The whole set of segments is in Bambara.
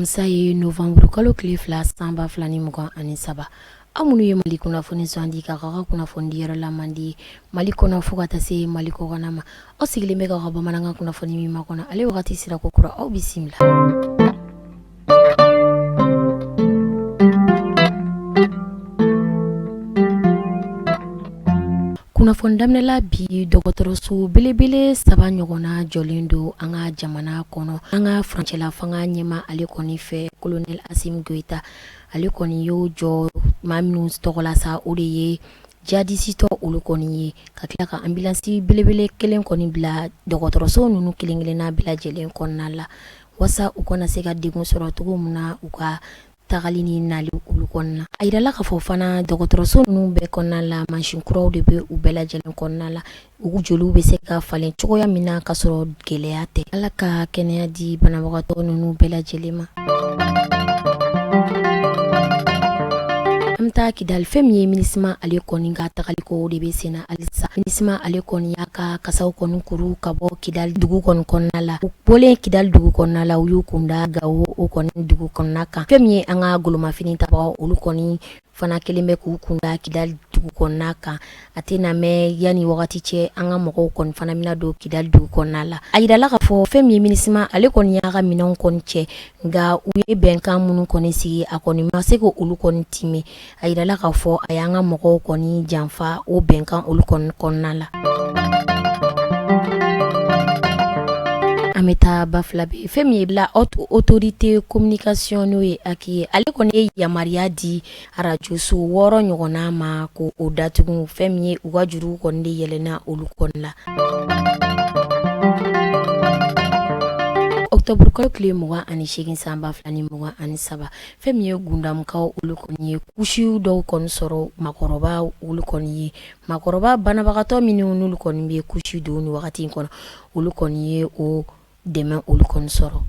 alamisa ye novembre kalo tile 2 sanba 2023 amunu ye Mali kunnafoni sɔndi ka ka kunnafoni di yɛrɛ la mandi Mali kɔnɔ fo ka taa se Mali kɔkɔna ma aw sigilen bɛ ka bamanankan kunnafoni min ma kɔnɔ ale wagati sira ko kura aw bisimila. Kunnafoni daminɛla bi dɔgɔtɔrɔso belebele 3 ɲɔgɔnna jɔlen do an ka jamana kɔnɔ. An ka furancɛla fanga ɲɛma ale kɔni fɛ Colonel Assimi Goïta ale kɔni y'o jɔ maa minnu tɔgɔla sa o de ye jihadisitɔ olu kɔni ye ka tila ka ambulansi belebele kelen kɔni bila dɔgɔtɔrɔso ninnu kelen-kelenna bɛɛ lajɛlen kɔnɔna la wasa u kana se ka degun sɔrɔ cogo min na u ka tagali ni nali olu kɔnɔna. A yirala k'a fɔ fana dɔgɔtɔrɔso ninnu bɛɛ kɔnɔna la mansin kuraw de bɛ u bɛɛ lajɛlen kɔnɔna la u joliw bɛ se ka falen cogoya min na ka sɔrɔ gɛlɛya tɛ. Ala ka kɛnɛya di banabagatɔ ninnu bɛɛ lajɛlen ma. An taa Kidali fɛn min ye MINUSMA ale kɔni ka tagaliko de bɛ senna halisa. MINUSMA ale kɔni y'a ka kasaw kɔni kuru ka bɔ Kidali dugu kɔni kɔnɔna la. U bɔlen Kidali dugu kɔnɔna la u y'u kunda Gawo o kɔni dugu kɔnɔna kan. Fɛn min ye an ka golomafini tabagaw olu kɔni fana kelen bɛ k'u kunda Kidali dugu kɔnɔna kan. A tɛna mɛn yanni wagati cɛ an ka mɔgɔw kɔni fana bɛna don Kidali dugu kɔnɔna la. A yirala k'a fɔ fɛn min ye MINUSMA ale kɔni y'a ka minɛnw kɔni cɛ nka u ye bɛnkan minnu kɔni sigi a kɔni ma se k'olu kɔni tiimɛ. A yirala k'a fɔ a y'an ka mɔgɔw kɔni janfa o bɛnkan olu kɔni kɔnɔna la. An bɛ taa Bafila bɛ fɛn min ye la autorité communication n'o ye Aki ye ale kɔni ye yamaruya di arajoso 6 ɲɔgɔnna ma ko o datugu fɛn min ye u ka juruw kɔni de yɛlɛnna olu kɔni la. Octobre kalo tile 28 san 2023 fɛn min ye gundamukaw olu kɔni ye kusiw dɔw kɔni sɔrɔ makɔrɔba olu kɔni ye makɔrɔba banabagatɔ minnu n'olu kɔni bɛ kusi don ni wagati in kɔnɔ olu kɔni ye o dɛmɛ olu kɔni sɔrɔ.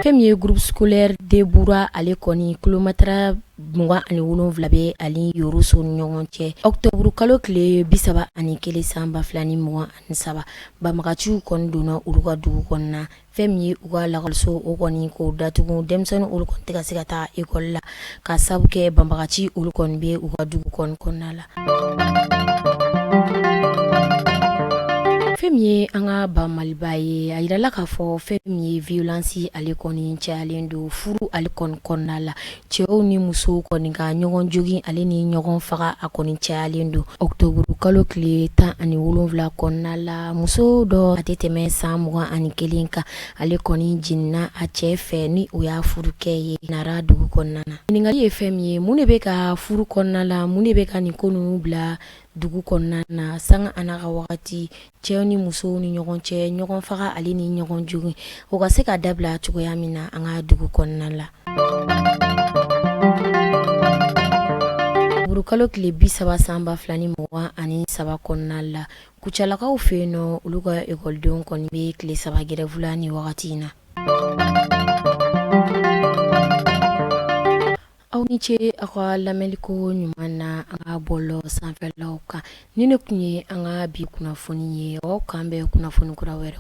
Fɛn min ye groupe scolaire de Boura ale kɔni kilomètre 27 bɛ ani Yoroso ni ɲɔgɔn cɛ. Octobre kalo tile 31 san 2023 banbagaciw kɔni donna olu ka dugu kɔnɔna. Fɛn min ye u ka lakɔliso o kɔni k'o datugu denmisɛnnin olu kɔni tɛ ka se ka taa école la ka sabu kɛ banbagaci olu kɔni bɛ u ka dugu kɔnɔna la. Fɛn min ye an ka ba Maliba ye a yirala k'a fɔ fɛn min ye violence ale kɔni cayalen don furu ale kɔni kɔnɔna la cɛw ni musow kɔni ka ɲɔgɔn jogin ale ni ɲɔgɔn faga a kɔni cayalen don. Octobre kalo tile 17 kɔnɔna la muso dɔ a tɛ tɛmɛ san 21 kan ale kɔni jiginna a cɛ fɛ ni o y'a furukɛ ye Nara dugu kɔnɔna na. Ɲininkali ye fɛn min ye mun de bɛ ka furu kɔnɔna la mun de bɛ ka nin ko ninnu bila dugu kɔnɔna na sanga ana ka wagati cɛw ni musow ni ɲɔgɔn cɛ ɲɔgɔn faga ale ni ɲɔgɔn jogin o ka se ka dabila cogoya min na an ka dugu kɔnɔna la. Kalo tile 30 san 2023 kɔnɔna la Kucalakaw fɛ yen nɔ olu ka ekɔlidenw kɔni bɛ tile 3 grève la ni wagati in na. Aw ni ce aw ka lamɛnliko ɲuman na an ka bɔlɔ sanfɛlaw kan ni ne tun ye an ka bi kunnafoni ye aw kan bɛ kunnafoni kura wɛrɛ.